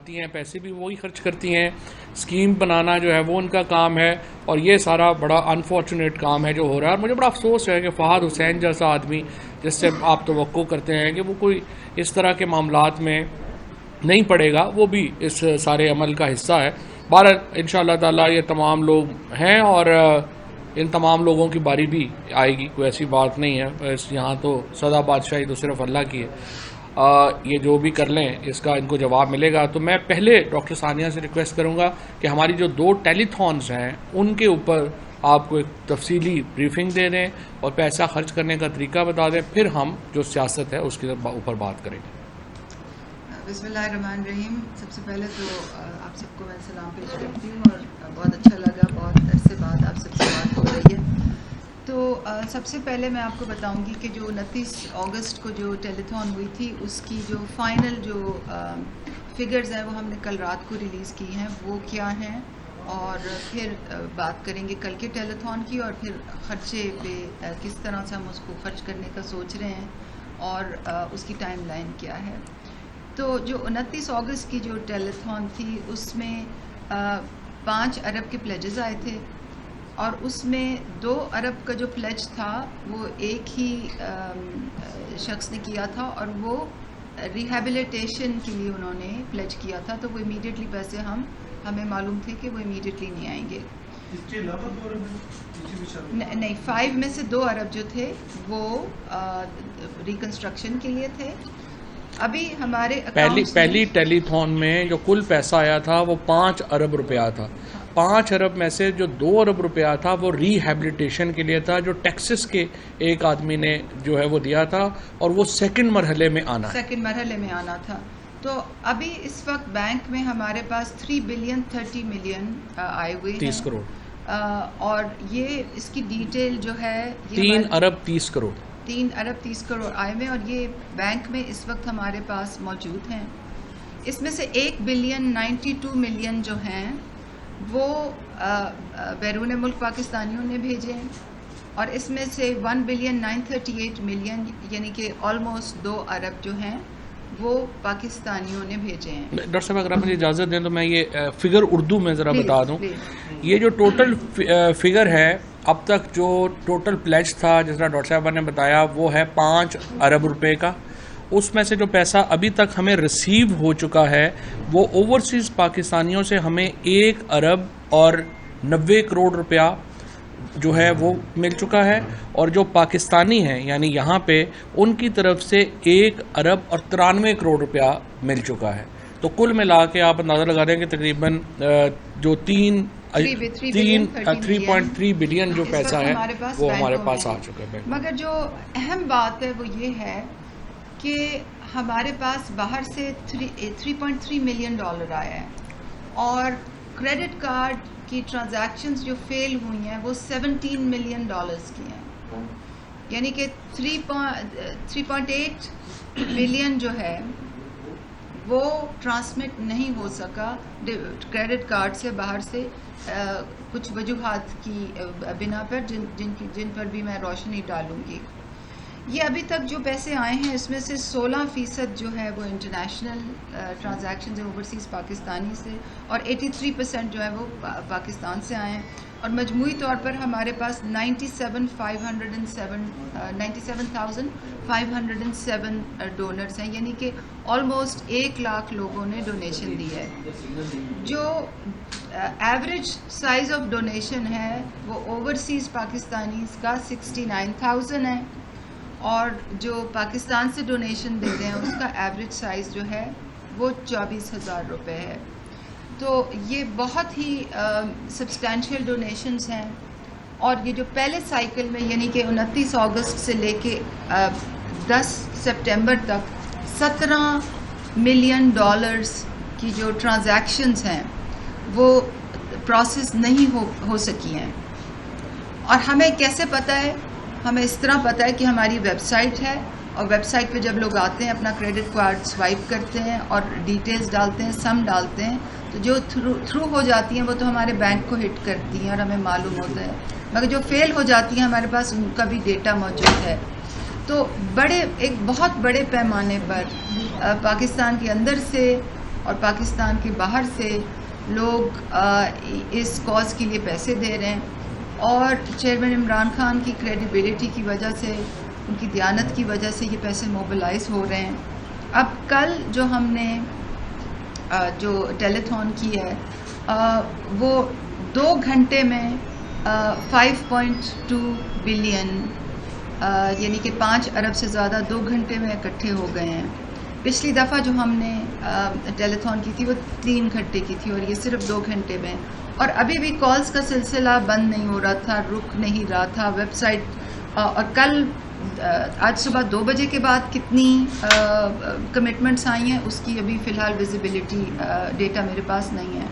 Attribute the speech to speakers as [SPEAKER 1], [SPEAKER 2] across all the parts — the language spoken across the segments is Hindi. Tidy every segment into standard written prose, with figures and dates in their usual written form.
[SPEAKER 1] हैं, पैसे भी वही खर्च करती हैं, स्कीम बनाना जो है वो उनका काम है। और ये सारा बड़ा अनफॉर्चुनेट काम है जो हो रहा है। और मुझे बड़ा अफसोस है कि फ़हाद हुसैन जैसा आदमी जिससे आप तवक्को करते हैं कि वो कोई इस तरह के मामलात में नहीं पड़ेगा, वो भी इस सारे अमल का हिस्सा है। बहरहाल इंशाअल्लाह ताला ये तमाम लोग हैं और इन तमाम लोगों की बारी भी आएगी, कोई ऐसी बात नहीं है। यहाँ तो सदा बादशाही तो सिर्फ अल्लाह की है। ये जो भी कर लें इसका इनको जवाब मिलेगा। तो मैं पहले डॉक्टर सानिया से रिक्वेस्ट करूंगा कि हमारी जो 2 टेलीथॉन्स हैं उनके ऊपर आपको एक तफसीली ब्रीफिंग दे दें और पैसा खर्च करने का तरीका बता दें, फिर हम जो सियासत है उसके ऊपर बात करेंगे।
[SPEAKER 2] बिस्मिल्लाहिर्रहमानिर्रहीम। सबसे पहले तो आप सबको मैं सलाम पेश करती हूँ और बहुत अच्छा लगा, बहुत अरसे बाद आप सबसे बात हो रही है। तो सबसे पहले मैं आपको बताऊंगी कि जो 29 अगस्त को जो टेलीथॉन हुई थी उसकी जो फाइनल जो फिगर्स हैं वो हमने कल रात को रिलीज़ की हैं, वो क्या हैं, और फिर बात करेंगे कल के टेलीथॉन की और फिर ख़र्चे पे किस तरह से हम उसको खर्च करने का सोच रहे हैं और उसकी टाइमलाइन क्या है। तो जो 29 अगस्त की जो टेलीथॉन थी उसमें 5 अरब के प्लेजेस आए थे और उसमें 2 अरब का जो प्लेज था वो एक ही शख्स ने किया था और वो रिहेबिलिटेशन के लिए उन्होंने प्लेज किया था। तो वो इमीडिएटली पैसे हमें मालूम थे कि वो इमीडिएटली नहीं आएंगे। नहीं, 5 में से 2 अरब जो थे वो रिकंस्ट्रक्शन के लिए थे। अभी हमारे
[SPEAKER 1] पहली टेलीथॉन में जो कुल पैसा आया था वो 5 अरब रुपया था। 5 अरब में से जो 2 अरब रुपया था वो रिहेबिलिटेशन के लिए था, जो टेक्सास के एक आदमी ने जो है वो दिया था, और वो सेकंड मरहले में आना था। तो अभी इस वक्त बैंक में हमारे पास 3 बिलियन 30 मिलियन आए हुए हैं, 30 करोड़,
[SPEAKER 2] और ये इसकी डिटेल जो है
[SPEAKER 1] 3 अरब 30 करोड़
[SPEAKER 2] 3 अरब 30 करोड़ आए हुए और ये बैंक में इस वक्त हमारे पास मौजूद हैं। इसमें से 1 बिलियन 92 मिलियन जो हैं वो बैरून मुल्क पाकिस्तानियों ने भेजे हैं और इसमें से 1 बिलियन 938 मिलियन यानी कि ऑलमोस्ट 2 अरब जो हैं वो पाकिस्तानियों ने भेजे हैं।
[SPEAKER 1] डॉक्टर साहब अगर आप मुझे इजाज़त दें तो मैं ये फिगर उर्दू में ज़रा बता दूं। ये जो टोटल फिगर है अब तक, जो टोटल प्लेज था जिस तरह डॉक्टर साहब ने बताया वो है 5 अरब रुपए का। उसमें से जो पैसा अभी तक हमें रिसीव हो चुका है वो ओवरसीज़ पाकिस्तानियों से हमें 1 अरब और 90 करोड़ रुपया जो है वो मिल चुका है, और जो पाकिस्तानी हैं यानी यहाँ पे उनकी तरफ से 1 अरब और 93 करोड़ रुपया मिल चुका है। तो कुल मिला के आप अंदाज़ा लगा दें कि तकरीबन जो 3.3 बिलियन जो पैसा है वो हमारे पास आ चुका है।
[SPEAKER 2] मगर जो अहम बात है वो ये है कि हमारे पास बाहर से 3.3 मिलियन डॉलर आया है और क्रेडिट कार्ड की ट्रांजैक्शंस जो फेल हुई हैं वो 17 मिलियन डॉलर्स की हैं, यानी कि 3.8 मिलियन जो है वो ट्रांसमिट नहीं हो सका क्रेडिट कार्ड से बाहर से कुछ वजूहात की बिना पर जिन पर भी मैं रोशनी डालूंगी। ये अभी तक जो पैसे आए हैं इसमें से 16% जो है वो इंटरनेशनल ट्रांजैक्शन है ओवरसीज़ पाकिस्तानी से और 83% जो है वो पाकिस्तान से आए हैं और मजमूई तौर पर हमारे पास 97,507 डोनर्स हैं, यानी कि ऑलमोस्ट 1 लाख लोगों ने डोनेशन दी है। जो एवरेज साइज़ ऑफ डोनेशन है वो ओवरसीज़ पाकिस्तानीज़ का 69,000 है और जो पाकिस्तान से डोनेशन दे रहे हैं उसका एवरेज साइज़ जो है वो 24,000 रुपये है। तो ये बहुत ही सब्सटैंशियल डोनेशंस हैं और ये जो पहले साइकिल में यानी कि 29 अगस्त से लेके 10 सितंबर तक 17 मिलियन डॉलर्स की जो ट्रांजैक्शंस हैं वो प्रोसेस नहीं हो सकी हैं। और हमें कैसे पता है? हमें इस तरह पता है कि हमारी वेबसाइट है और वेबसाइट पे जब लोग आते हैं अपना क्रेडिट कार्ड स्वाइप करते हैं और डिटेल्स डालते हैं, सम डालते हैं, तो जो थ्रू हो जाती हैं वो तो हमारे बैंक को हिट करती हैं और हमें मालूम होता है, मगर जो फेल हो जाती हैं हमारे पास उनका भी डेटा मौजूद है। तो एक बहुत बड़े पैमाने पर पाकिस्तान के अंदर से और पाकिस्तान के बाहर से लोग इस कॉज के लिए पैसे दे रहे हैं और चेयरमैन इमरान खान की क्रेडिबिलिटी की वजह से, उनकी दयानत की वजह से ये पैसे मोबिलाइज हो रहे हैं। अब कल जो हमने जो टेलीथॉन की है वो 2 घंटे में 5.2 बिलियन यानी कि 5 अरब से ज़्यादा 2 घंटे में इकट्ठे हो गए हैं। पिछली दफ़ा जो हमने टेलीथॉन की थी वो 3 घंटे की थी और ये सिर्फ 2 घंटे में। और अभी भी कॉल्स का सिलसिला बंद नहीं हो रहा था, रुक नहीं रहा था। वेबसाइट और कल आज सुबह 2 बजे के बाद कितनी कमिटमेंट्स आई हैं उसकी अभी फ़िलहाल विजिबिलिटी डेटा मेरे पास नहीं है।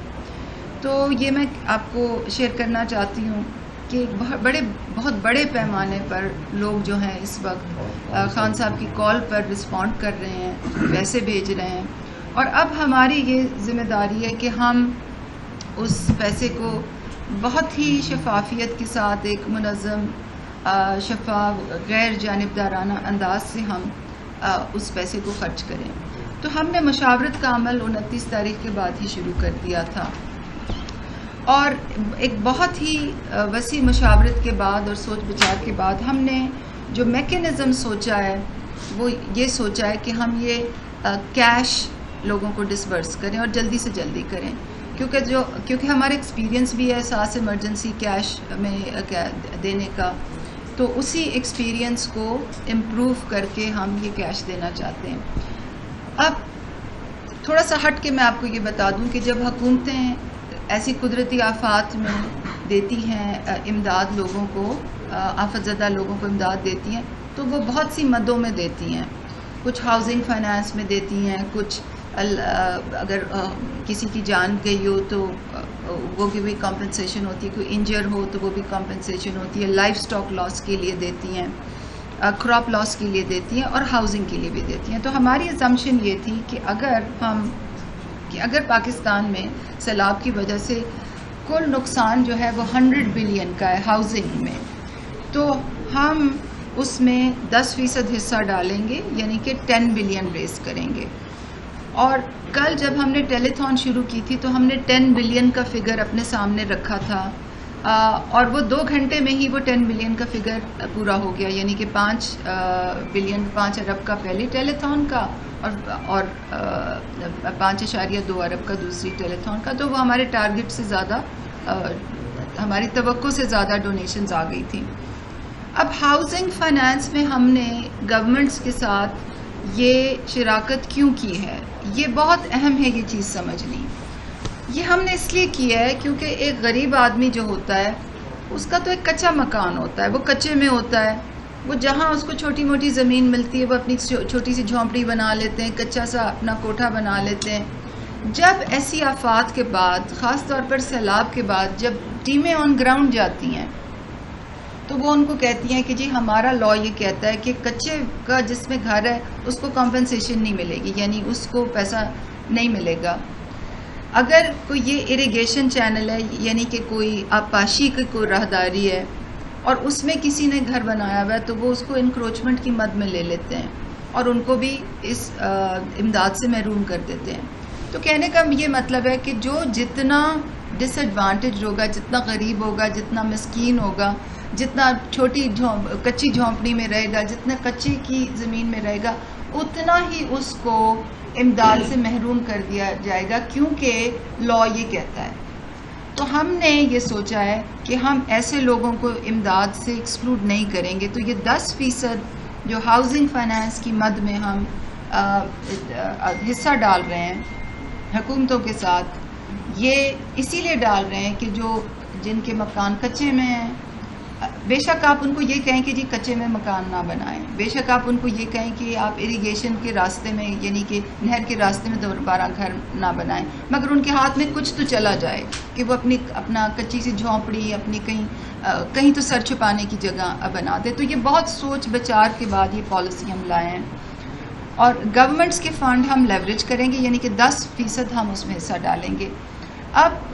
[SPEAKER 2] तो ये मैं आपको शेयर करना चाहती हूँ कि बहुत बड़े पैमाने पर लोग जो हैं इस वक्त खान साहब की कॉल पर रिस्पॉन्ड कर रहे हैं, पैसे भेज रहे हैं। और अब हमारी ये ज़िम्मेदारी है कि हम उस पैसे को बहुत ही शफाफियत के साथ एक मुनज़्ज़म, शफाफ, गैर जानिबदाराना अंदाज से हम उस पैसे को ख़र्च करें। तो हमने मुशावरत का अमल 29 तारीख के बाद ही शुरू कर दिया था और एक बहुत ही वसी मुशावरत के बाद और सोच विचार के बाद हमने जो मैकेनिज़्म सोचा है वो ये सोचा है कि हम ये कैश लोगों को डिसबर्स करें और जल्दी से जल्दी करें, क्योंकि हमारा एक्सपीरियंस भी है साथ इमरजेंसी कैश में देने का। तो उसी एक्सपीरियंस को इम्प्रूव करके हम ये कैश देना चाहते हैं। अब थोड़ा सा हट के मैं आपको ये बता दूं कि जब हुकूमतें ऐसी कुदरती आफात में देती हैं इमदाद लोगों को, आफतज़दा लोगों को इमदाद देती हैं, तो वो बहुत सी मदों में देती हैं। कुछ हाउसिंग फाइनेंस में देती हैं, कुछ अगर किसी की जान गई हो तो वो की भी कॉम्पनसेशन होती है, कोई इंजर हो तो वो भी कॉम्पनसेशन होती है, लाइफ स्टॉक लॉस के लिए देती हैं, क्रॉप लॉस के लिए देती हैं और हाउसिंग के लिए भी देती हैं। तो हमारी असम्पशन ये थी कि अगर पाकिस्तान में सैलाब की वजह से कुल नुकसान जो है वो 100 बिलियन का है हाउसिंग में, तो हम उसमें 10% हिस्सा डालेंगे यानी कि 10 बिलियन रेस करेंगे। और कल जब हमने टेलीथॉन शुरू की थी तो हमने 10 बिलियन का फिगर अपने सामने रखा था और वो 2 घंटे में ही वो 10 बिलियन का फिगर पूरा हो गया, यानी कि 5 बिलियन 5 अरब का पहले टेलीथॉन का और 5.2 अरब का दूसरी टेलीथॉन का। तो वो हमारे टारगेट से ज़्यादा, हमारी तवक्को से ज़्यादा डोनेशंस आ गई थी। अब हाउसिंग फाइनेंस में हमने गवर्नमेंट्स के साथ ये शराकत क्यों की है, ये बहुत अहम है ये चीज़ समझनी। ये हमने इसलिए किया है क्योंकि एक गरीब आदमी जो होता है उसका तो एक कच्चा मकान होता है, वो कच्चे में होता है, वो जहाँ उसको छोटी मोटी ज़मीन मिलती है वो अपनी छोटी सी झोंपड़ी बना लेते हैं, कच्चा सा अपना कोठा बना लेते हैं। जब ऐसी आफात के बाद, ख़ास तौर पर सैलाब के बाद, जब टीमें ऑन ग्राउंड जाती हैं तो वो उनको कहती हैं कि जी हमारा लॉ ये कहता है कि कच्चे का जिसमें घर है उसको कॉम्पनसेशन नहीं मिलेगी, यानी उसको पैसा नहीं मिलेगा। अगर कोई ये इरिगेशन चैनल है यानी कि कोई आपाशी की कोई राहदारी है और उसमें किसी ने घर बनाया हुआ है तो वो उसको इंक्रोचमेंट की मद में ले लेते हैं और उनको भी इस इमदाद से महरूम कर देते हैं। तो कहने का ये मतलब है कि जो जितना डिसएडवांटेज होगा, जितना गरीब होगा, जितना मिस्कीन होगा, जितना छोटी कच्ची झोंपड़ी में रहेगा, जितना कच्ची की ज़मीन में रहेगा, उतना ही उसको इमदाद से महरूम कर दिया जाएगा, क्योंकि लॉ ये कहता है। तो हमने ये सोचा है कि हम ऐसे लोगों को इमदाद से एक्सक्लूड नहीं करेंगे। तो ये 10% जो हाउसिंग फाइनेंस की मद में हम हिस्सा डाल रहे हैं हुकूमतों के साथ, ये इसीलिए डाल रहे हैं कि जिनके मकान कच्चे में हैं, बेशक आप उनको ये कहें कि जी कच्चे में मकान ना बनाएं, बेशक आप उनको ये कहें कि आप इरिगेशन के रास्ते में यानी कि नहर के रास्ते में दोबारा घर ना बनाएं, मगर उनके हाथ में कुछ तो चला जाए कि वो अपना कच्ची सी झोंपड़ी अपनी कहीं तो सर छुपाने की जगह बना दे। तो ये बहुत सोच विचार के बाद ये पॉलिसी हम लाए हैं और गवर्नमेंट्स के फ़ंड हम लेवरेज करेंगे, यानी कि 10% हम उसमें हिस्सा डालेंगे। अब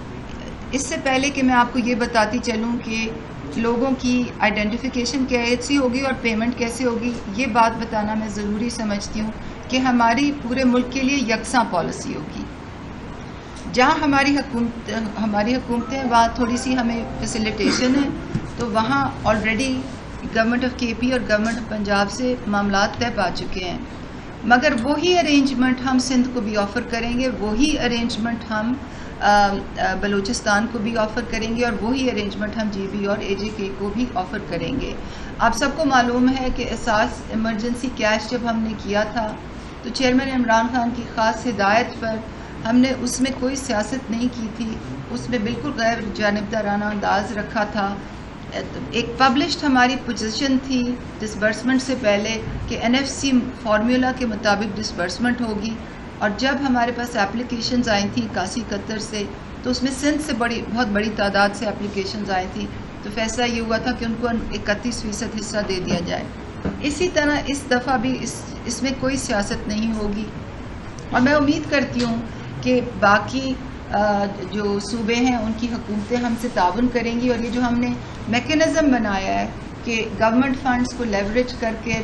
[SPEAKER 2] इससे पहले कि मैं आपको ये बताती चलूँ कि लोगों की आइडेंटिफिकेशन कैसे होगी और पेमेंट कैसे होगी, ये बात बताना मैं ज़रूरी समझती हूँ कि हमारी पूरे मुल्क के लिए यकसा पॉलिसी होगी। जहाँ हमारी हुकूमतें वहाँ थोड़ी सी हमें फैसिलिटेशन है, तो वहाँ ऑलरेडी गवर्नमेंट ऑफ केपी और गवर्नमेंट ऑफ पंजाब से मामलात तय पा चुके हैं। मगर वही अरेंजमेंट हम सिंध को भी ऑफ़र करेंगे, वही अरेंजमेंट हम बलूचिस्तान को भी ऑफ़र करेंगे, और वही अरेंजमेंट हम जीबी और एजेके को भी ऑफ़र करेंगे। आप सबको मालूम है कि एहसास इमरजेंसी कैश जब हमने किया था तो चेयरमैन इमरान खान की ख़ास हिदायत पर हमने उसमें कोई सियासत नहीं की थी, उसमें बिल्कुल गैर जानिबदाराना अंदाज रखा था। एक पब्लिश्ड हमारी पोजीशन थी डिसबर्समेंट से पहले कि एनएफसी फार्मूला के मुताबिक डिसबर्समेंट होगी, और जब हमारे पास एप्लीकेशंस आई थी 81-71 से, तो उसमें सिंध से बहुत बड़ी तादाद से एप्लीकेशंस आई थी, तो फैसला ये हुआ था कि उनको 31% हिस्सा दे दिया जाए। इसी तरह इस दफ़ा भी इसमें कोई सियासत नहीं होगी, और मैं उम्मीद करती हूँ कि बाकी जो सूबे हैं उनकी हुकूमतें हमसे ताउन करेंगी, और ये जो हमने मेकनिज़म बनाया है कि गवर्नमेंट फंड्स को लेवरेज करके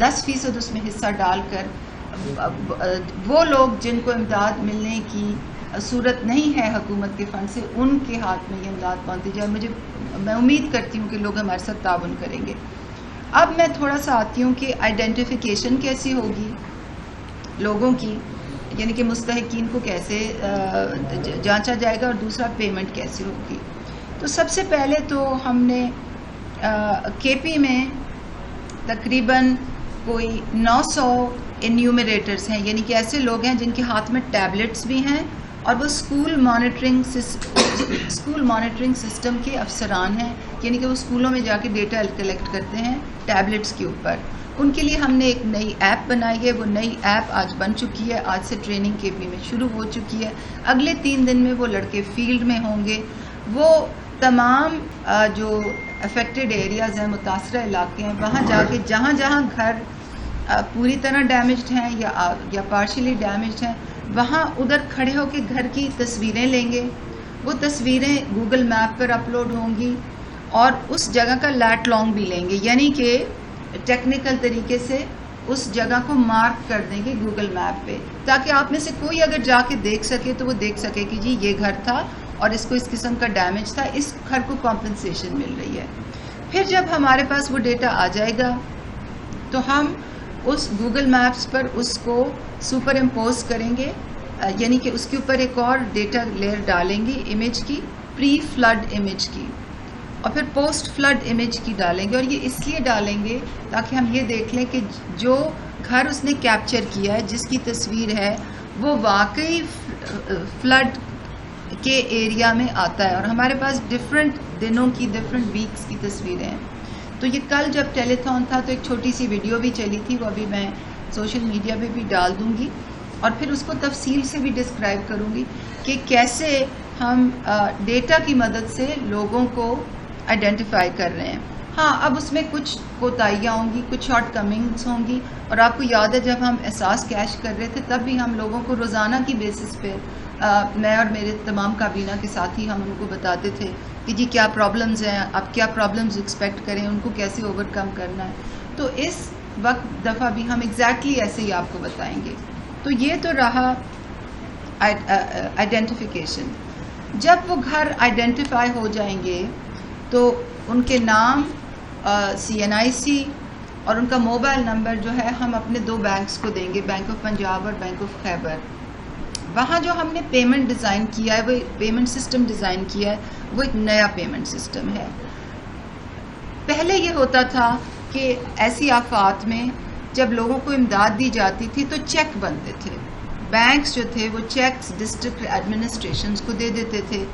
[SPEAKER 2] 10% उसमें हिस्सा डालकर वो लोग जिनको इमदाद मिलने की सूरत नहीं है हुकूमत के फ़ंड से, उनके हाथ में ये इमदाद पहुँचती जाए। मैं उम्मीद करती हूँ कि लोग हमारे साथ ताउन करेंगे। अब मैं थोड़ा सा आती हूँ कि आइडेंटिफिकेशन कैसी होगी लोगों की, यानी कि मुस्तहिकीन को कैसे जांचा जाएगा, और दूसरा पेमेंट कैसे होगी। तो सबसे पहले तो हमने केपी में तकरीबन कोई 900 इन्यूमरेटर्स हैं, यानी कि ऐसे लोग हैं जिनके हाथ में टैबलेट्स भी हैं, और वो स्कूल मॉनिटरिंग सिस्टम के अफसरान हैं, यानी कि वो स्कूलों में जाके डेटा कलेक्ट करते हैं टैबलेट्स के ऊपर। उनके लिए हमने एक नई ऐप बनाई है, वो नई ऐप आज बन चुकी है, आज से ट्रेनिंग केपी में शुरू हो चुकी है। अगले 3 दिन में वो लड़के फील्ड में होंगे, वो तमाम जो अफेक्टेड एरियाज़ हैं, मुतासरा इलाके हैं, वहाँ जाके जहाँ जहाँ घर पूरी तरह डैमेज्ड हैं या पार्शियली डैमेज्ड हैं, वहाँ उधर खड़े होकर घर की तस्वीरें लेंगे। वो तस्वीरें गूगल मैप पर अपलोड होंगी, और उस जगह का लैट लॉन्ग भी लेंगे, यानी कि टेक्निकल तरीके से उस जगह को मार्क कर देंगे गूगल मैप पे, ताकि आप में से कोई अगर जाके देख सके तो वो देख सके कि जी ये घर था और इसको इस किस्म का डैमेज था, इस घर को कॉम्पनसेशन मिल रही है। फिर जब हमारे पास वो डेटा आ जाएगा तो हम उस गूगल मैप्स पर उसको सुपर इम्पोज करेंगे, यानी कि उसके ऊपर एक और डेटा लेयर डालेंगे इमेज की, प्री फ्लड इमेज की, और फिर पोस्ट फ्लड इमेज की डालेंगे। और ये इसलिए डालेंगे ताकि हम ये देख लें कि जो घर उसने कैप्चर किया है, जिसकी तस्वीर है, वो वाकई फ्लड के एरिया में आता है। और हमारे पास डिफरेंट दिनों की, डिफरेंट वीक्स की तस्वीरें हैं। तो ये कल जब टेलीथॉन था तो एक छोटी सी वीडियो भी चली थी, वो अभी मैं सोशल मीडिया पे भी डाल दूंगी, और फिर उसको तफसील से भी डिस्क्राइब करूंगी कि कैसे हम डेटा की मदद से लोगों को आइडेंटिफाई कर रहे हैं। हाँ, अब उसमें कुछ कोताहियाँ होंगी, कुछ शॉर्ट कमिंग्स होंगी, और आपको याद है जब हम एहसास कैश कर रहे थे तब भी हम लोगों को रोज़ाना की बेसिस पे मैं और मेरे तमाम काबीना के साथी हम उनको बताते थे कि जी क्या प्रॉब्लम्स हैं, आप क्या प्रॉब्लम्स एक्सपेक्ट करें, उनको कैसे ओवरकम करना है। तो इस वक्त दफ़ा भी हम एग्जैक्टली ऐसे ही आपको बताएंगे। तो ये तो रहा आइडेंटिफिकेशन। जब वो घर आइडेंटिफाई हो जाएंगे तो उनके नाम, CNIC और उनका मोबाइल नंबर जो है हम अपने 2 बैंक्स को देंगे, बैंक ऑफ पंजाब और बैंक ऑफ खैबर। वहाँ जो हमने पेमेंट डिज़ाइन किया है, वो पेमेंट सिस्टम डिज़ाइन किया है, वो एक नया पेमेंट सिस्टम है। पहले ये होता था कि ऐसी आफात में जब लोगों को इमदाद दी जाती थी तो चेक बनते थे, बैंक्स जो थे वो चेक्स डिस्ट्रिक्ट एडमिनिस्ट्रेशंस को दे देते थे,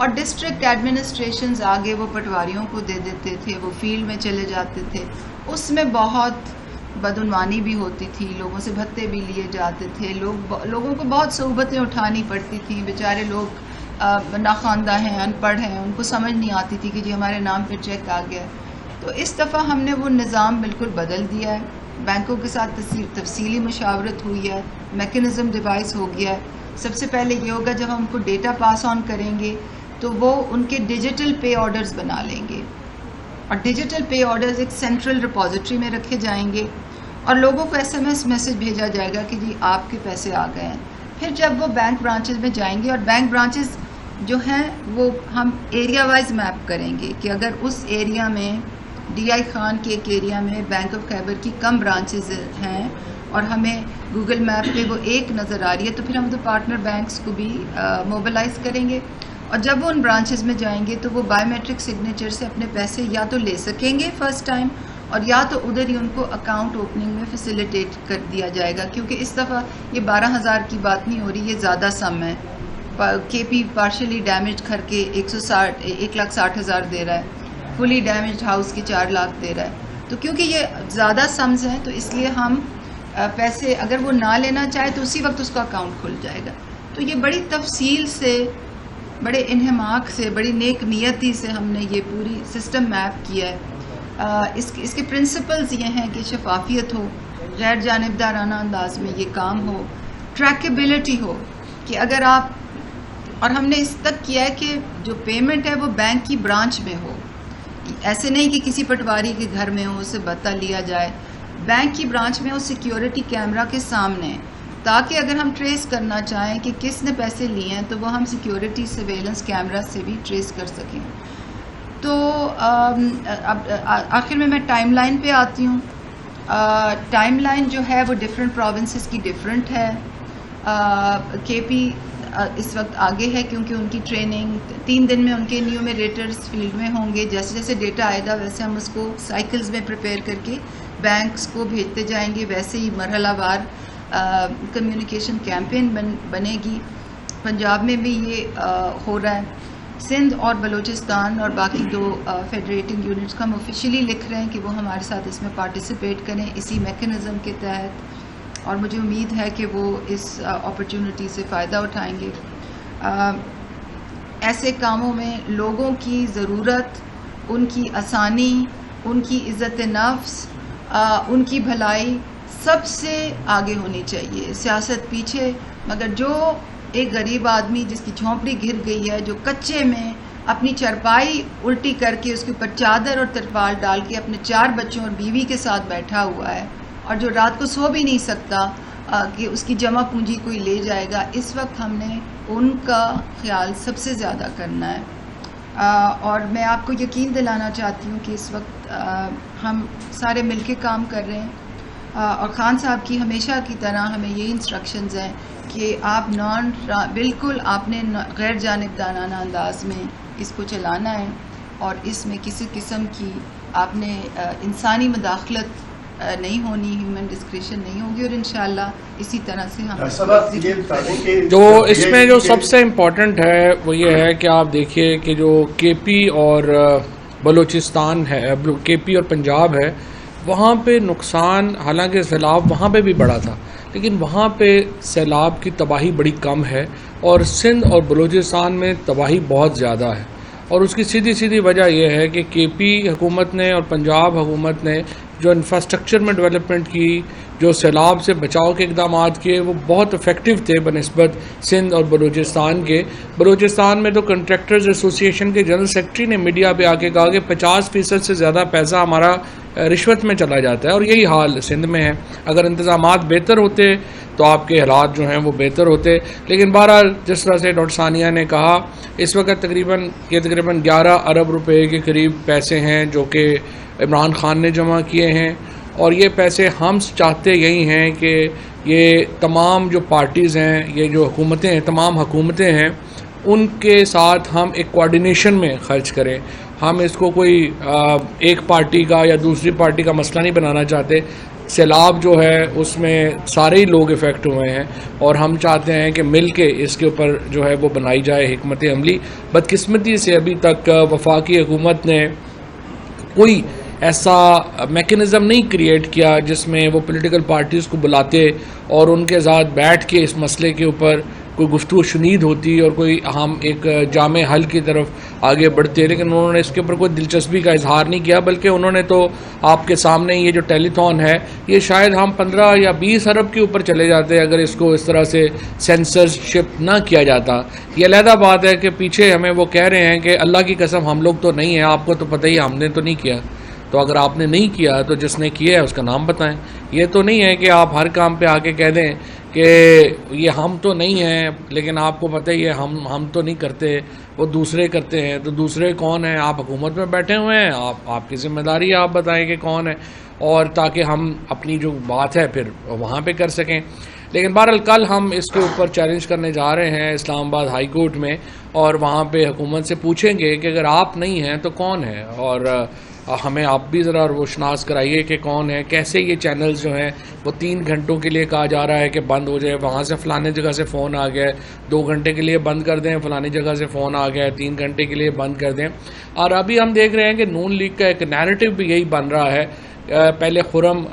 [SPEAKER 2] और डिस्ट्रिक्ट एडमिनिस्ट्रेशंस आगे वो पटवारियों को दे देते थे, वो फील्ड में चले जाते थे। उसमें बहुत बदउनवानी भी होती थी, लोगों से भत्ते भी लिए जाते थे, लोगों को बहुत सोबतें उठानी पड़ती थी। बेचारे लोग नाखानदा हैं, अनपढ़ हैं, उनको समझ नहीं आती थी कि जी हमारे नाम पे चेक आ गया। तो इस दफ़ा हमने वो निज़ाम बिल्कुल बदल दिया है, बैंकों के साथ तफसीली मुशावरत हुई है, मैकेनिज़्म डिवाइस हो गया है। सबसे पहले ये होगा जब हम उनको डेटा पास ऑन करेंगे तो वो उनके डिजिटल पे ऑर्डर्स बना लेंगे, और डिजिटल पे ऑर्डर्स एक सेंट्रल रिपॉजिटरी में रखे जाएंगे, और लोगों को SMS मैसेज भेजा जाएगा कि जी आपके पैसे आ गए हैं। फिर जब वो बैंक ब्रांचेस में जाएंगे, और बैंक ब्रांचेस जो हैं वो हम एरिया वाइज मैप करेंगे कि अगर उस एरिया में DI खान के एक एरिया में बैंक ऑफ खैबर की कम ब्रांचेस हैं और हमें गूगल मैप पे वो एक नज़र आ रही है, तो फिर हम तो पार्टनर बैंक्स को भी मोबिलाइज करेंगे, और जब वो उन ब्रांचेस में जाएंगे तो वो बायोमेट्रिक सिग्नेचर से अपने पैसे या तो ले सकेंगे फर्स्ट टाइम, और या तो उधर ही उनको अकाउंट ओपनिंग में फैसिलिटेट कर दिया जाएगा। क्योंकि इस दफ़ा ये 12,000 की बात नहीं हो रही, ये ज़्यादा सम है। KP पार्शली डैमेज करके 1,60,000 दे रहा है, फुली डैमेज हाउस की 4 लाख दे रहा है। तो क्योंकि ये ज़्यादा सम्स हैं तो इसलिए हम पैसे अगर वो ना लेना चाहे तो उसी वक्त उसका अकाउंट खुल जाएगा। तो ये बड़ी तफसील से, बड़े इन्हमाक से, बड़ी नेक नियति से हमने ये पूरी सिस्टम मैप किया है। इसके प्रिंसिपल्स ये हैं कि शफाफियत हो, गैर जानिबदाराना अंदाज में ये काम हो, ट्रैकेबिलिटी हो कि अगर आप, और हमने इस तक किया है कि जो पेमेंट है वो बैंक की ब्रांच में हो, ऐसे नहीं कि किसी पटवारी के घर में हो उससे बता लिया जाए, बैंक की ब्रांच में हो, सिक्योरिटी कैमरा के सामने, ताकि अगर हम ट्रेस करना चाहें कि किसने पैसे लिए हैं तो वो हम सिक्योरिटी सर्वेलेंस कैमरा से भी ट्रेस कर सकें। तो अब आखिर में मैं टाइमलाइन पे आती हूँ। टाइमलाइन जो है वो डिफरेंट प्रोविंसेस की डिफरेंट है। KP इस वक्त आगे है क्योंकि उनकी ट्रेनिंग 3 दिन में उनके न्यूमरेटर्स फील्ड में होंगे। जैसे जैसे डेटा आएगा वैसे हम उसको साइकिल्स में प्रिपेयर करके बैंक्स को भेजते जाएंगे, वैसे ही मरहलावार कम्युनिकेशन कैंपेन बनेगी। पंजाब में भी ये हो रहा है। सिंध और बलूचिस्तान और बाकी 2 फेडरेटिंग यूनिट्स को हम ऑफिशियली लिख रहे हैं कि वो हमारे साथ इसमें पार्टिसिपेट करें इसी मैकेनिज़्म के तहत, और मुझे उम्मीद है कि वो इस अपॉर्चुनिटी से फ़ायदा उठाएंगे। ऐसे कामों में लोगों की ज़रूरत, उनकी आसानी, उनकी इज़्ज़त नफ्स, उनकी भलाई सबसे आगे होनी चाहिए। सियासत पीछे, मगर जो एक गरीब आदमी जिसकी झोंपड़ी गिर गई है, जो कच्चे में अपनी चरपाई उल्टी करके उसके ऊपर चादर और तिरपाल डाल के अपने 4 बच्चों और बीवी के साथ बैठा हुआ है, और जो रात को सो भी नहीं सकता कि उसकी जमा पूंजी कोई ले जाएगा, इस वक्त हमने उनका ख्याल सबसे ज़्यादा करना है। और मैं आपको यकीन दिलाना चाहती हूँ कि इस वक्त हम सारे मिलके काम कर रहे हैं, और ख़ान साहब की हमेशा की तरह हमें यही इंस्ट्रक्शंस हैं कि आप बिल्कुल आपने गैर जानिबदाराना अंदाज में इसको चलाना है, और इसमें किसी किस्म की आपने इंसानी मदाखलत नहीं होनी, ह्यूमन डिस्क्रिशन नहीं होगी, और इंशाल्लाह इसी तरह से हम
[SPEAKER 1] जो इसमें जो सबसे इम्पोर्टेंट है वो ये है कि आप देखिए कि जो KP और बलूचिस्तान है, KP और पंजाब है, वहाँ पे नुकसान, हालांकि सैलाब वहाँ पे भी बड़ा था लेकिन वहाँ पे सैलाब की तबाही बड़ी कम है, और सिंध और बलूचिस्तान में तबाही बहुत ज़्यादा है। और उसकी सीधी सीधी वजह यह है कि KP हुकूमत ने और पंजाब हुकूमत ने जो इंफ्रास्ट्रक्चर में डेवलपमेंट की, जो सैलाब से बचाव के इकदाम किए, वो बहुत इफेक्टिव थे बनस्बत सिंध और बलूचिस्तान के। बलूचिस्तान में तो कंट्रैक्टर्स एसोसिएशन के जनरल सेक्रेटरी ने मीडिया पे आके कहा कि 50% से ज़्यादा पैसा हमारा रिश्वत में चला जाता है, और यही हाल सिंध में है। अगर इंतज़ामात बेहतर होते तो आपके हालात जो हैं वो बेहतर होते। लेकिन बहरहाल जिस तरह से डॉक्टर सानिया ने कहा, इस वक्त तकरीबन 11 अरब रुपए के करीब पैसे हैं जो कि इमरान खान ने जमा किए हैं, और ये पैसे हम चाहते यही हैं कि ये तमाम जो पार्टीज़ हैं, ये जो हुकूमतें हैं, तमाम हुकूमतें हैं, उनके साथ हम एक कोऑर्डिनेशन में ख़र्च करें। हम इसको कोई एक पार्टी का या दूसरी पार्टी का मसला नहीं बनाना चाहते। सैलाब जो है उसमें सारे ही लोग इफ़ेक्ट हुए हैं, और हम चाहते हैं कि मिल के इसके ऊपर जो है वो बनाई जाए हिकमत अमली। बदकिस्मती से अभी तक वफाकी हुकूमत ने कोई ऐसा मैकेनिज़्म नहीं क्रिएट किया जिसमें वो पॉलिटिकल पार्टीज़ को बुलाते और उनके साथ बैठ के इस मसले के ऊपर कोई गुफ्तगू शुनीद होती और कोई हम एक जामे हल की तरफ आगे बढ़ते। लेकिन उन्होंने इसके ऊपर कोई दिलचस्पी का इजहार नहीं किया, बल्कि उन्होंने तो आपके सामने ये जो टेलीथॉन है, ये शायद हम 15 या 20 अरब के ऊपर चले जाते अगर इसको इस तरह से सेंसरशिप ना किया जाता। ये अलहदा बात है कि पीछे हमें वो कह रहे हैं कि अल्लाह की कसम हम लोग तो नहीं है, आपको तो पता ही हमने तो नहीं किया। तो अगर आपने नहीं किया तो जिसने किया है उसका नाम बताएं। ये तो नहीं है कि आप हर काम पे आके कह दें कि ये हम तो नहीं हैं, लेकिन आपको पता ही है हम तो नहीं करते, वो दूसरे करते हैं। तो दूसरे कौन है? आप हुकूमत में बैठे हुए हैं, आपकी जिम्मेदारी है, आप बताएं कि कौन है, और ताकि हम अपनी जो बात है फिर वहाँ पे कर सकें। लेकिन बहरहाल कल हम इसके ऊपर चैलेंज करने जा रहे हैं इस्लामाबाद हाई कोर्ट में, और वहाँ पे हुकूमत से पूछेंगे कि अगर आप नहीं हैं तो कौन है, और हमें आप भी ज़रा रोशनास कराइए कि कौन है, कैसे ये चैनल्स जो हैं वो 3 घंटों के लिए कहा जा रहा है कि बंद हो जाए, वहाँ से फ़लाने जगह से फ़ोन आ गया है, 2 घंटे के लिए बंद कर दें, फ़लानी जगह से फ़ोन आ गया है, 3 घंटे के लिए बंद कर दें। और अभी हम देख रहे हैं कि नून लीग का एक नैरेटिव भी यही बन रहा है। पहले खुरम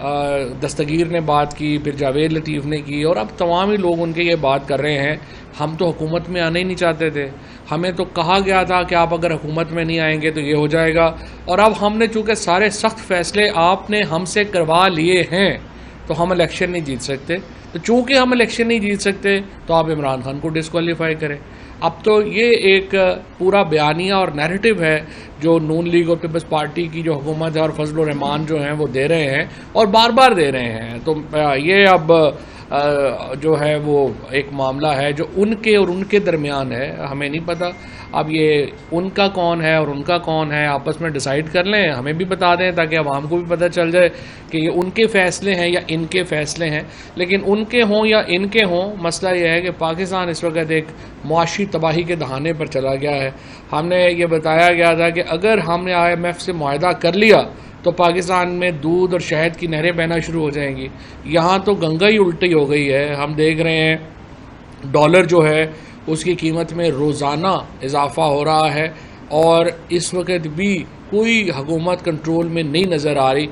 [SPEAKER 1] दस्तगीर ने बात की, फिर जावेद लतीफ़ ने की, और अब तमाम ही लोग उनके ये बात कर रहे हैं हम तो हुकूमत में आना ही नहीं चाहते थे, हमें तो कहा गया था कि आप अगर हुकूमत में नहीं आएंगे तो ये हो जाएगा, और अब हमने चूँकि सारे सख्त फैसले आपने हमसे करवा लिए हैं तो हम इलेक्शन नहीं जीत सकते। तो चूँकि हम इलेक्शन नहीं जीत सकते तो आप इमरान खान को डिस्क्वालीफाई करें। अब तो ये एक पूरा बयानिया और नैरेटिव है जो नून लीग और पीपल्स पार्टी की जो हुकूमत है और फजल रहमान जो हैं वो दे रहे हैं, और बार बार दे रहे हैं। तो ये अब जो है वो एक मामला है जो उनके और उनके दरमियान है, हमें नहीं पता अब ये उनका कौन है और उनका कौन है, आपस में डिसाइड कर लें, हमें भी बता दें ताकि आवाम को भी पता चल जाए कि ये उनके फ़ैसले हैं या इनके फ़ैसले हैं। लेकिन उनके हों या इनके हों, मसला ये है कि पाकिस्तान इस वक्त एक मुआशी तबाही के दहाने पर चला गया है। हमने ये बताया गया था कि अगर हमने IMF से मुआहदा कर लिया तो पाकिस्तान में दूध और शहद की नहरें बहना शुरू हो जाएंगी। यहाँ तो गंगा ही उल्टी हो गई है। हम देख रहे हैं डॉलर जो है उसकी कीमत में रोज़ाना इजाफा हो रहा है, और इस वक्त भी कोई हुकूमत कंट्रोल में नहीं नज़र आ रही।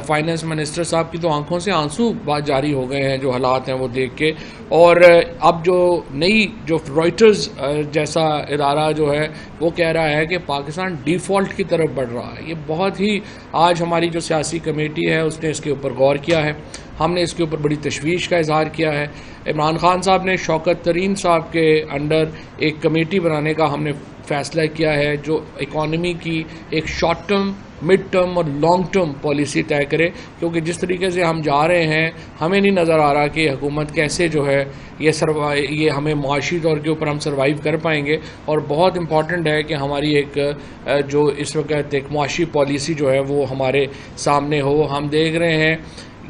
[SPEAKER 1] फाइनेंस मिनिस्टर साहब की तो आंखों से आंसू बात जारी हो गए हैं जो हालात हैं वो देख के। और अब जो नई जो रॉयटर्स जैसा इदारा जो है वो कह रहा है कि पाकिस्तान डिफ़ॉल्ट की तरफ बढ़ रहा है। ये बहुत ही, आज हमारी जो सियासी कमेटी है उसने इसके ऊपर गौर किया है, हमने इसके ऊपर बड़ी तशवीश का इजहार किया है। इमरान खान साहब ने शौकत तरीन साहब के अंडर एक कमेटी बनाने का हमने फ़ैसला किया है जो इकॉनमी की एक शॉर्ट टर्म, मिड टर्म और लॉन्ग टर्म पॉलिसी तय करे, क्योंकि जिस तरीके से हम जा रहे हैं हमें नहीं नज़र आ रहा कि हुकूमत कैसे जो है ये हमें मुआशी तौर के ऊपर हम सर्वाइव कर पाएंगे। और बहुत इम्पॉर्टेंट है कि हमारी एक जो इस वक्त एक मुआशी पॉलिसी जो है वो हमारे सामने हो। हम देख रहे हैं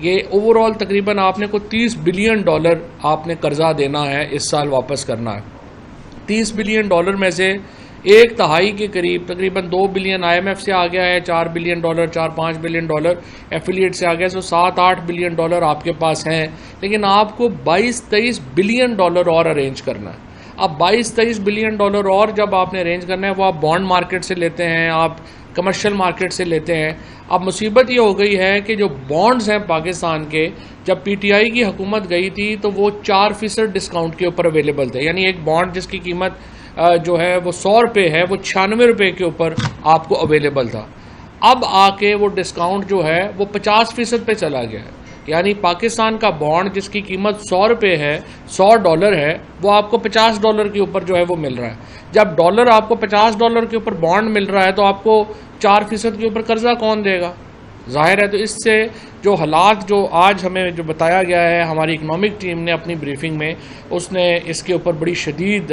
[SPEAKER 1] ये ओवरऑल तकरीबन आपने को $30 बिलियन आपने कर्जा देना है, इस साल वापस करना है। $30 बिलियन में से 1/3 के करीब तकरीबन 2 बिलियन IMF से आ गया है, $4 बिलियन, 4-5 बिलियन एफिलिएट से आ गया, सो $7-8 बिलियन आपके पास हैं। लेकिन आपको 22-23 बिलियन और अरेंज करना है। अब 22-23 बिलियन और जब आपने अरेंज करना है वो आप बॉन्ड मार्केट से लेते हैं, आप कमर्शियल मार्केट से लेते हैं। अब मुसीबत ये हो गई है कि जो बॉन्ड्स हैं पाकिस्तान के, जब PTI की हुकूमत गई थी तो वो 4% डिस्काउंट के ऊपर अवेलेबल थे, यानी एक बॉन्ड जिसकी कीमत जो है वो 100 रुपये है वो 96 रुपये के ऊपर आपको अवेलेबल था। अब आके वो डिस्काउंट जो है वो 50% पे चला गया है, यानी पाकिस्तान का बॉन्ड जिसकी कीमत 100 रुपये है, $100 है, वो आपको $50 के ऊपर जो है वो मिल रहा है। जब डॉलर आपको $50 के ऊपर बॉन्ड मिल रहा है तो आपको 4% के ऊपर कर्जा कौन देगा? जाहिर है। तो इससे जो हालात जो आज हमें जो बताया गया है, हमारी इकनॉमिक टीम ने अपनी ब्रीफिंग में उसने इसके ऊपर बड़ी शदीद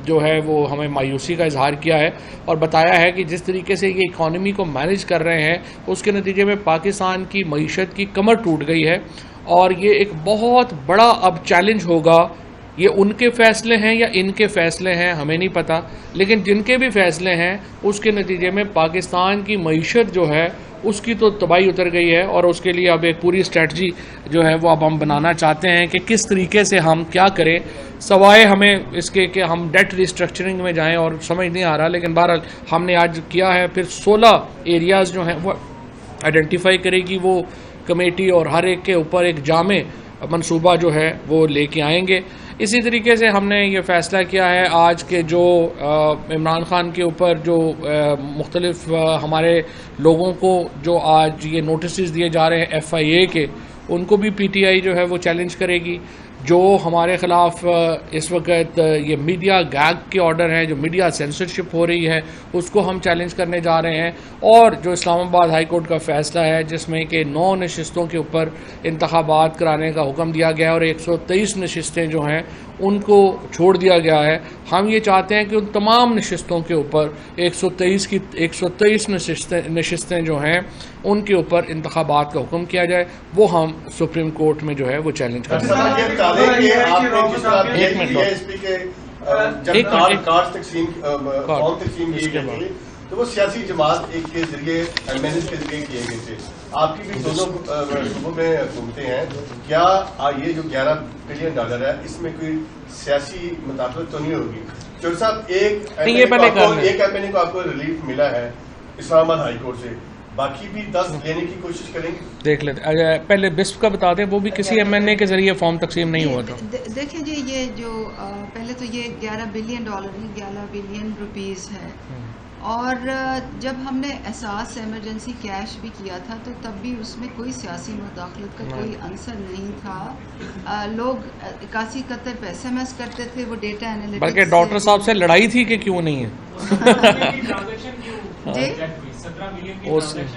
[SPEAKER 1] जो है वो हमें मायूसी का इजहार किया है, और बताया है कि जिस तरीके से ये इकॉनमी को मैनेज कर रहे हैं उसके नतीजे में पाकिस्तान की मईशत की कमर टूट गई है, और ये एक बहुत बड़ा अब चैलेंज होगा। ये उनके फ़ैसले हैं या इनके फ़ैसले हैं हमें नहीं पता, लेकिन जिनके भी फ़ैसले हैं उसके नतीजे में पाकिस्तान की मईशत जो है उसकी तो तबाही उतर गई है, और उसके लिए अब एक पूरी स्ट्रेटजी जो है वो अब हम बनाना चाहते हैं कि किस तरीके से हम क्या करें, सवाए हमें इसके कि हम डेट रिस्ट्रक्चरिंग में जाएं, और समझ नहीं आ रहा। लेकिन बहरहाल हमने आज किया है। फिर 16 एरियाज़ जो हैं वो आइडेंटिफाई करेगी वो कमेटी, और हर एक के ऊपर एक जामे मनसूबा जो है वो लेके आएंगे। इसी तरीके से हमने ये फ़ैसला किया है आज के जो इमरान खान के ऊपर जो मुख्तलिफ हमारे लोगों को जो आज ये नोटिस दिए जा रहे हैं FIA के, उनको भी PTI जो है वो चैलेंज करेगी। जो हमारे ख़िलाफ़ इस वक्त ये मीडिया गैग के ऑर्डर हैं, जो मीडिया सेंसरशिप हो रही है, उसको हम चैलेंज करने जा रहे हैं। और जो इस्लामाबाद हाई कोर्ट का फ़ैसला है जिसमें कि 9 नशिस्तों के ऊपर इंतखाबात कराने का हुक्म दिया गया है और 123 नशिस्तें जो हैं उनको छोड़ दिया गया है, हम ये चाहते हैं कि उन तमाम नशिस्तों के ऊपर 123 नशिस्तें जो हैं उनके ऊपर इंतखाबात का हुक्म किया जाए। वो हम सुप्रीम कोर्ट में जो है वो चैलेंज कर सकते हैं।
[SPEAKER 3] तो वो सियासी जमात एक के जरिए एमएनएस के जरिए किए गए थे। आपकी भी दोनों सूबों में घूमते हैं, क्या ये जो $11 बिलियन है इसमें कोई सियासी मुदाखलत तो नहीं होगी? चौधरी साहब, एक एमएनए को आपको रिलीफ मिला है इस्लामाबाद हाई कोर्ट से, बाकी भी 10 लेने की कोशिश करेंगे?
[SPEAKER 1] देख लेते, पहले बिस्प का बता दें, वो भी किसी एमएनए के जरिए फॉर्म तकसीम नहीं हुआ था।
[SPEAKER 2] देखिए जी, ये जो पहले तो ये $11 बिलियन नहीं, 11 बिलियन रुपीस है। और जब हमने एहसास इमरजेंसी कैश भी किया था तो तब भी उसमें कोई सियासी मुदाखलत का कोई अंसर नहीं था। लोग 81 पे SMS करते थे, वो डेटा एनालिटिक्स।
[SPEAKER 1] बल्कि डॉक्टर साहब से लड़ाई थी कि क्यों नहीं है।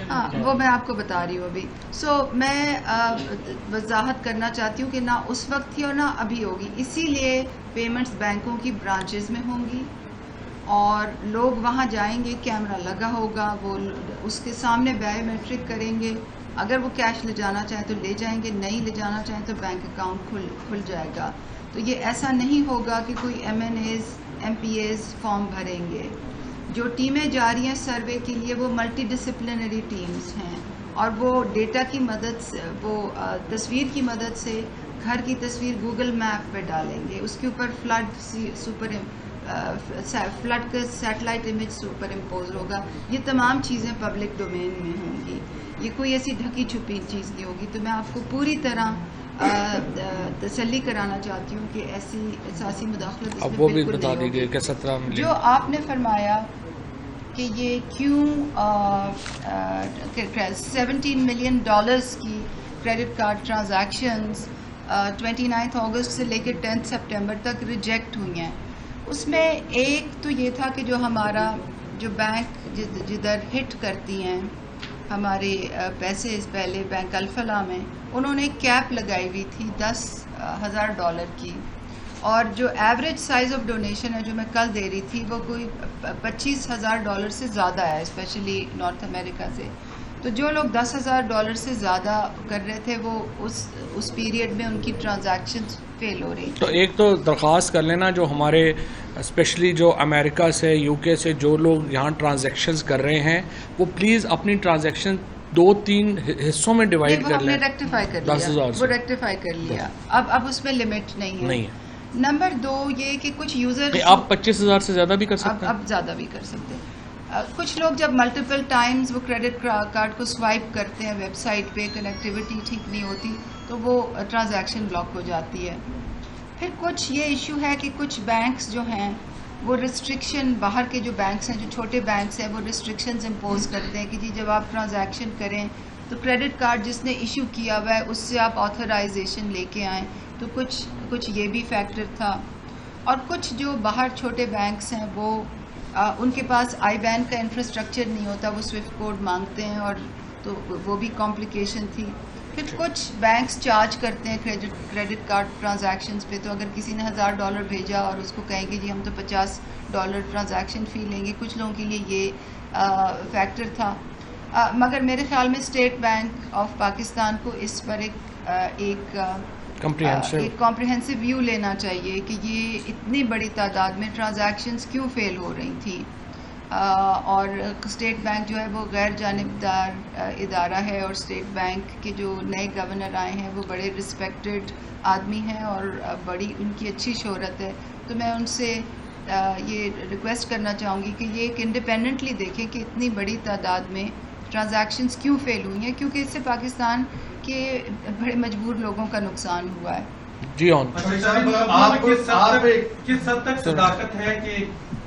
[SPEAKER 2] हाँ, वो मैं आपको बता रही हूँ अभी। मैं वजाहत करना चाहती हूँ कि ना उस वक्त थी और ना अभी होगी, इसीलिए पेमेंट्स बैंकों की ब्रांचेस में होंगी और लोग वहाँ जाएंगे, कैमरा लगा होगा, वो उसके सामने बायोमेट्रिक करेंगे। अगर वो कैश ले जाना चाहें तो ले जाएंगे, नहीं ले जाना चाहें तो बैंक अकाउंट खुल जाएगा। तो ये ऐसा नहीं होगा कि कोई MNAs MPAs फॉर्म भरेंगे। जो टीमें जा रही हैं सर्वे के लिए वो मल्टी डिसिप्लिनरी टीम्स हैं और वो डेटा की मदद से, वो तस्वीर की मदद से घर की तस्वीर गूगल मैप पे डालेंगे, उसके ऊपर फ्लड का सैटेलाइट इमेज सुपर इम्पोज होगा। ये तमाम चीज़ें पब्लिक डोमेन में होंगी, ये कोई ऐसी ढकी छुपी चीज़ नहीं होगी। तो मैं आपको पूरी तरह तसल्ली कराना चाहती हूँ कि ऐसी सियासी मुदाखलत इसमें
[SPEAKER 1] वो भी
[SPEAKER 2] बिल्कुल
[SPEAKER 1] बता
[SPEAKER 2] नहीं
[SPEAKER 1] दीजिए
[SPEAKER 2] होगी।
[SPEAKER 1] कि 17 मिलियन
[SPEAKER 2] जो आपने फरमाया कि ये क्यों 17 मिलियन डॉलर्स की क्रेडिट कार्ड ट्रांजैक्शंस 29 अगस्त से लेकर 10 सितंबर तक रिजेक्ट हुई हैं, उसमें एक तो ये था कि जो हमारा जो बैंक जिधर हिट करती हैं हमारे पैसे, पहले बैंक अल्फला में उन्होंने कैप लगाई हुई थी $10,000 की, और जो एवरेज साइज़ ऑफ डोनेशन है जो मैं कल दे रही थी वो कोई $25,000 से ज़्यादा है, स्पेशली नॉर्थ अमेरिका से। तो जो लोग $10,000 से ज़्यादा कर रहे थे वो उस पीरियड में उनकी ट्रांजैक्शंस फेल हो रही।
[SPEAKER 1] तो एक तो दरख्वास्त कर लेना, जो हमारे स्पेशली जो अमेरिका से UK से जो लोग यहाँ ट्रांजैक्शंस कर रहे हैं वो प्लीज़ अपनी ट्रांजैक्शन 2-3 हिस्सों में डिवाइड कर लें।
[SPEAKER 2] रेक्टिफाई कर लिया,
[SPEAKER 1] 10,000
[SPEAKER 2] वो रेक्टिफाई कर लिया। अब उसमें लिमिट नहीं है। नंबर 2 ये कि कुछ यूजर
[SPEAKER 1] आप 25,000 से ज़्यादा भी कर सकते हैं।
[SPEAKER 2] अब ज़्यादा भी कर सकते हैं। कुछ लोग जब मल्टीपल टाइम्स वो क्रेडिट कार्ड को स्वाइप करते हैं वेबसाइट पे, कनेक्टिविटी ठीक नहीं होती तो वो ट्रांजैक्शन ब्लॉक हो जाती है। फिर कुछ ये इशू है कि कुछ बैंक्स जो हैं वो रिस्ट्रिक्शन, बाहर के जो बैंक्स हैं, जो छोटे बैंक्स हैं, वो रिस्ट्रिक्शंस इम्पोज करते हैं कि जी जब आप ट्रांजैक्शन करें तो क्रेडिट कार्ड जिसने इशू किया हुआ है उससे आप ऑथराइजेशन लेके आएँ। तो कुछ ये भी फैक्टर था। और कुछ जो बाहर छोटे बैंक्स हैं वो उनके पास IBAN का इंफ्रास्ट्रक्चर नहीं होता, वो स्विफ्ट कोड मांगते हैं, और तो वो भी कॉम्प्लिकेशन थी। फिर कुछ बैंक्स चार्ज करते हैं क्रेडिट कार्ड ट्रांजैक्शंस पे, तो अगर किसी ने $1,000 भेजा और उसको कहेंगे जी हम तो $50 ट्रांजैक्शन फ़ी लेंगे, कुछ लोगों के लिए ये फैक्टर था। मगर मेरे ख्याल में स्टेट बैंक ऑफ पाकिस्तान को इस पर एक कॉम्प्रिहेंसिव व्यू लेना चाहिए कि ये इतनी बड़ी तादाद में ट्रांजैक्शंस क्यों फेल हो रही थी। और स्टेट बैंक जो है वो गैर जानिबदार इदारा है, और स्टेट बैंक के जो नए गवर्नर आए हैं वो बड़े रिस्पेक्टेड आदमी हैं और बड़ी उनकी अच्छी शोहरत है। तो मैं उनसे ये रिक्वेस्ट करना चाहूँगी कि ये एक इंडिपेंडेंटली देखें कि इतनी बड़ी तादाद में ट्रांजैक्शंस क्यों फेल हुई हैं, क्योंकि इससे पाकिस्तान के बड़े मजबूर लोगों का नुकसान हुआ है।
[SPEAKER 1] जी ऑन
[SPEAKER 4] किस हद तक सदाकत है कि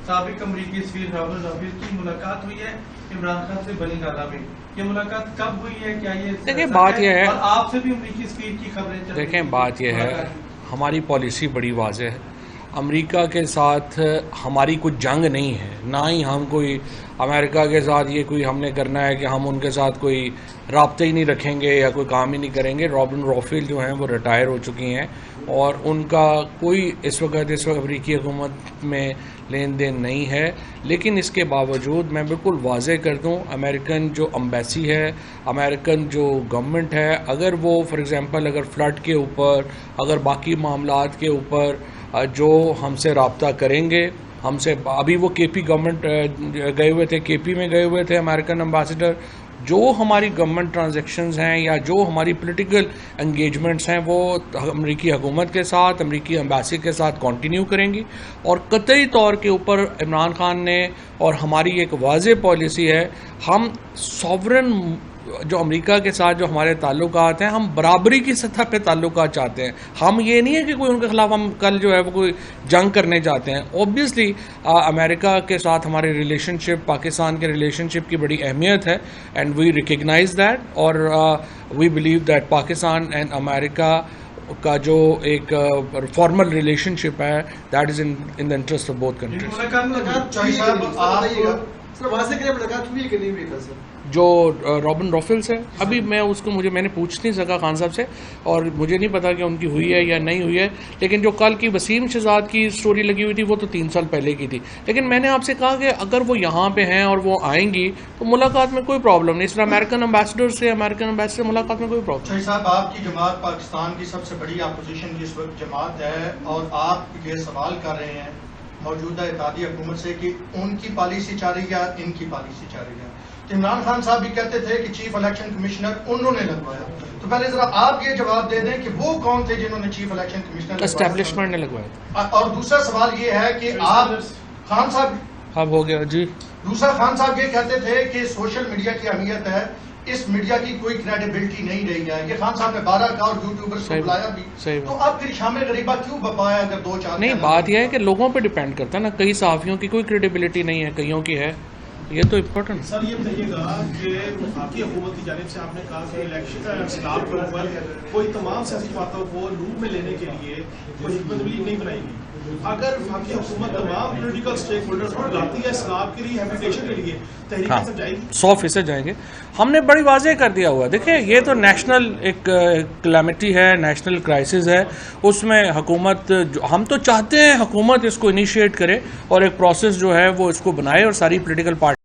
[SPEAKER 4] साबिक अमरीकी सफीर राहुल रफीक की मुलाकात हुई है इमरान खान से बनी गाला में? ये मुलाकात कब हुई है? क्या ये
[SPEAKER 1] देखिए बात ये है,
[SPEAKER 4] और आपसे भी अमरीकी सफीर की खबरें
[SPEAKER 1] देखें बात ये है हमारी पॉलिसी बड़ी वाज़ेह है। अमेरिका के साथ हमारी कोई जंग नहीं है, ना ही हम कोई अमेरिका के साथ ये कोई हमने करना है कि हम उनके साथ कोई राब्ते ही नहीं रखेंगे या कोई काम ही नहीं करेंगे। रॉबिन रॉफेल जो हैं वो रिटायर हो चुकी हैं और उनका कोई इस वक्त अमेरिकी हुकूमत में लेन देन नहीं है। लेकिन इसके बावजूद मैं बिल्कुल वाज़ेह कर दूं, अमेरिकन जो एम्बेसी है, अमेरिकन जो गवर्नमेंट है, अगर वो फॉर एग्ज़ाम्पल अगर फ्लड के ऊपर, अगर बाकी मामलात के ऊपर जो हमसे रब्ता करेंगे, हमसे अभी वो केपी गवर्नमेंट गए हुए थे, केपी में गए हुए थे अमेरिकन एम्बेसडर, जो हमारी गवर्नमेंट ट्रांजैक्शंस हैं या जो हमारी पॉलिटिकल एंगेजमेंट्स हैं वो अमेरिकी हुकूमत के साथ, अमेरिकी एम्बेसी के साथ कंटिन्यू करेंगी। और कतई तौर के ऊपर इमरान खान ने और हमारी एक वाज़ेह पॉलिसी है, हम सॉवरन जो अमेरिका के साथ जो हमारे ताल्लुकात हैं, हम बराबरी की सतह पे ताल्लुकात चाहते हैं। हम ये नहीं है कि कोई उनके खिलाफ हम कल जो है वो कोई जंग करने जाते हैं। ऑब्वियसली अमेरिका के साथ हमारे रिलेशनशिप, पाकिस्तान के रिलेशनशिप की बड़ी अहमियत है एंड वी रिकग्नाइज दैट और we believe that Pakistan and America का जो एक फॉर्मल रिलेशनशिप है that is in the interest of both countries. जो रॉबिन रॉफेल्स है, अभी मैं उसको मैंने पूछ नहीं सका खान साहब से और मुझे नहीं पता कि उनकी हुई है या नहीं हुई है। लेकिन जो कल की वसीम शहजाद की स्टोरी लगी हुई थी वो तो 3 साल पहले की थी। लेकिन मैंने आपसे कहा कि अगर वो यहाँ पे हैं और वो आएंगी तो मुलाकात में कोई प्रॉब्लम नहीं। इस तरह अमेरिकन एम्बेसडर से मुलाकात में कोई प्रॉब्लम
[SPEAKER 5] शाही साहब, आपकी जमात पाकिस्तान की सबसे बड़ी अपोजिशन जिस वक्त जमात है और आप ये सवाल कर रहे हैं मौजूदा इत्तेहादी हुकूमत से कि उनकी पॉलिसी चाह रही है या इनकी पॉलिसी चाह रही है, तो इमरान खान साहब भी कहते थे कि चीफ इलेक्शन कमिश्नर उन्होंने लगवाया। तो पहले जरा आप ये जवाब दे दें कि वो कौन थे जिन्होंने चीफ इलेक्शन कमिश्नर
[SPEAKER 1] एस्टैब्लिशमेंट ने लगवाया।
[SPEAKER 5] और दूसरा सवाल ये है कि आप खान साहब,
[SPEAKER 1] अब हो गया जी।
[SPEAKER 5] दूसरा खान साहब ये कहते थे कि सोशल मीडिया की अहमियत है, इस मीडिया की कोई क्रेडिबिलिटी नहीं रही है। ये खान साहब ने 12 का और यूट्यूबर्स को बुलाया भी, तो अब फिर शाम गरीबा क्यों बपाया अगर 2-4
[SPEAKER 1] नहीं? बात यह है कि लोगों पे डिपेंड करता है ना। कई सहाफ़ियों की कोई क्रेडिबिलिटी नहीं है, कईयों की है। ये तो इम्पोर्टेंट।
[SPEAKER 6] सर ये बताइएगा कि आपकी हुकूमत की जानिब से आपने कहा कि इलेक्शन इंकलाब के ऊपर कोई तमाम सियासी बातों को लूप में लेने के लिए कोई हिकमत अमली नहीं बनाएगी। अगर आपकी हुकूमत तमाम पॉलिटिकल स्टेक होल्डर्स को बुलाती है इस्लाम के लिए, हैबिटेशन के लिए, तहरीक
[SPEAKER 1] हाँ,
[SPEAKER 6] सब जाएगी
[SPEAKER 1] 100% जाएंगे। हमने बड़ी वाज़ेह कर दिया हुआ। देखिए, ये तो नेशनल एक क्लैमिटी है, नेशनल क्राइसिस है। उसमें हुकूमत, हम तो चाहते हैं हुकूमत इसको इनिशिएट करे और एक प्रोसेस जो है वो इसको बनाए और सारी पॉलिटिकल पार्टी